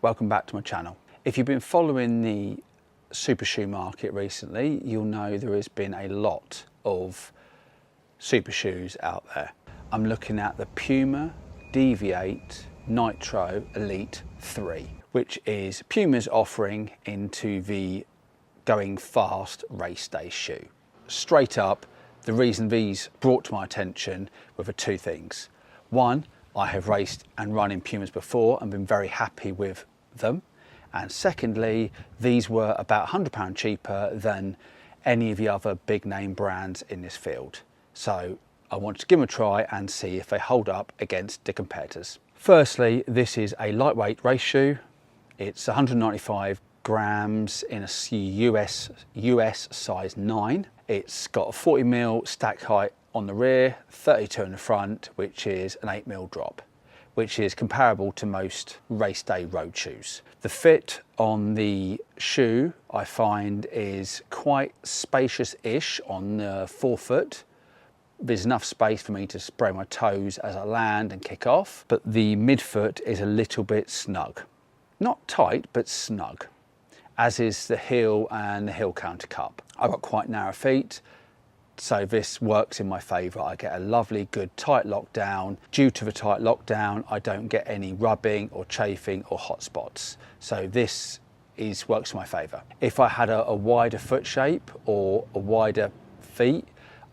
welcome back to my channel. If you've been following the super shoe market recently, you'll know there has been a lot of super shoes out there. I'm looking at the Puma Deviate Nitro Elite 3, which is Puma's offering into the going fast race day shoe. Straight up, the reason these brought to my attention were for two things. One, I have raced and run in Pumas before and been very happy with them. And secondly, these were about £100 cheaper than any of the other big name brands in this field. So I wanted to give them a try and see if they hold up against the competitors. Firstly, this is a lightweight race shoe. It's 195 grams in a US size 9. It's got a 40mm stack height on the rear, 32 in the front, which is an 8mm drop, which is comparable to most race day road shoes. The fit on the shoe I find is quite spacious-ish on the forefoot. There's enough space for me to spray my toes as I land and kick off, but the midfoot is a little bit snug. Not tight, but snug, as is the heel and the heel counter cup. I've got quite narrow feet, so this works in my favour. I get a lovely, good, tight lockdown. Due to the tight lockdown, I don't get any rubbing or chafing or hot spots. So this works in my favour. If I had a wider foot shape or a wider feet,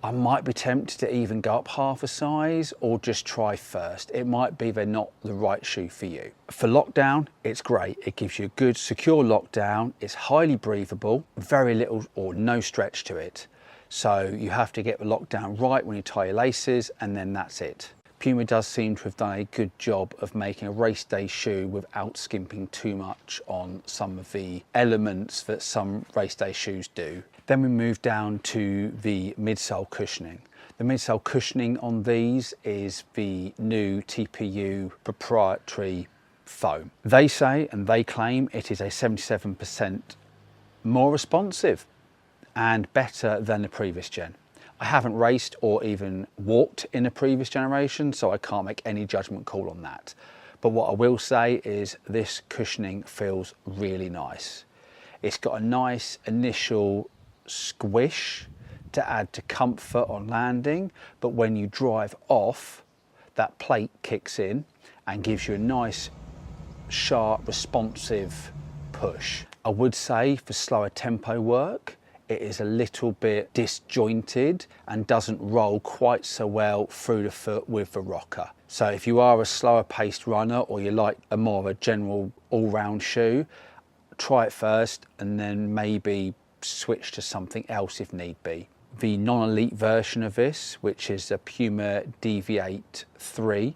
I might be tempted to even go up half a size or just try first. It might be they're not the right shoe for you. For lockdown, it's great. It gives you a good, secure lockdown. It's highly breathable, very little or no stretch to it. So you have to get the lockdown right when you tie your laces, and then that's it. Puma does seem to have done a good job of making a race day shoe without skimping too much on some of the elements that some race day shoes do. Then we move down to the midsole cushioning. The midsole cushioning on these is the new TPU proprietary foam. They say and they claim it is a 77% more responsive and better than the previous gen. I haven't raced or even walked in a previous generation, so I can't make any judgment call on that. But what I will say is this cushioning feels really nice. It's got a nice initial squish to add to comfort on landing, but when you drive off, that plate kicks in and gives you a nice, sharp, responsive push. I would say for slower tempo work, it is a little bit disjointed and doesn't roll quite so well through the foot with the rocker. So if you are a slower paced runner or you like a more of a general all-round shoe, try it first and then maybe switch to something else if need be. The non-elite version of this, which is the Puma Deviate 3,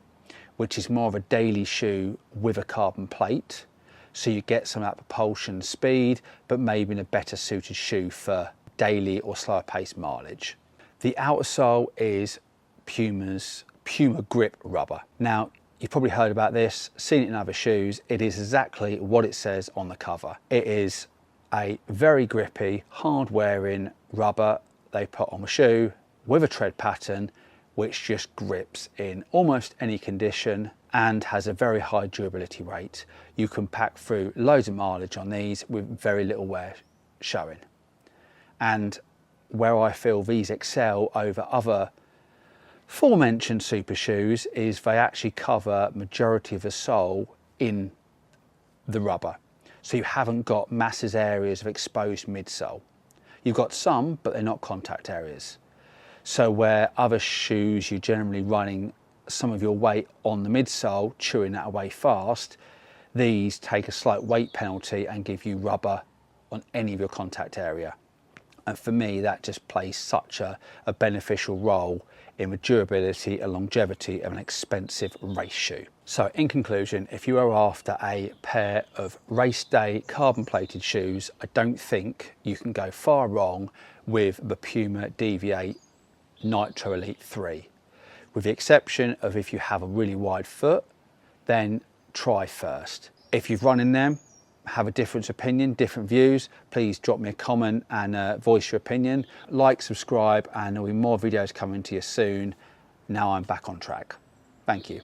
which is more of a daily shoe with a carbon plate. So you get some of that propulsion speed, but maybe in a better suited shoe for daily or slower paced mileage. The outer sole is Puma's Puma Grip rubber. Now, you've probably heard about this, seen it in other shoes. It is exactly what it says on the cover. It is a very grippy, hard wearing rubber they put on a shoe with a tread pattern, which just grips in almost any condition and has a very high durability rate. You can pack through loads of mileage on these with very little wear showing. And where I feel these excel over other aforementioned super shoes is they actually cover majority of the sole in the rubber. So you haven't got massive areas of exposed midsole. You've got some, but they're not contact areas. So where other shoes you're generally running some of your weight on the midsole, chewing that away fast, these take a slight weight penalty and give you rubber on any of your contact area. And for me, that just plays such a beneficial role in the durability and longevity of an expensive race shoe. So in conclusion, if you are after a pair of race day carbon plated shoes, I don't think you can go far wrong with the Puma Deviate Nitro Elite 3. With the exception of if you have a really wide foot, then try first. If you've run in them, have a different opinion, different views, please drop me a comment and voice your opinion. Like, subscribe, and there'll be more videos coming to you soon. Now I'm back on track. Thank you.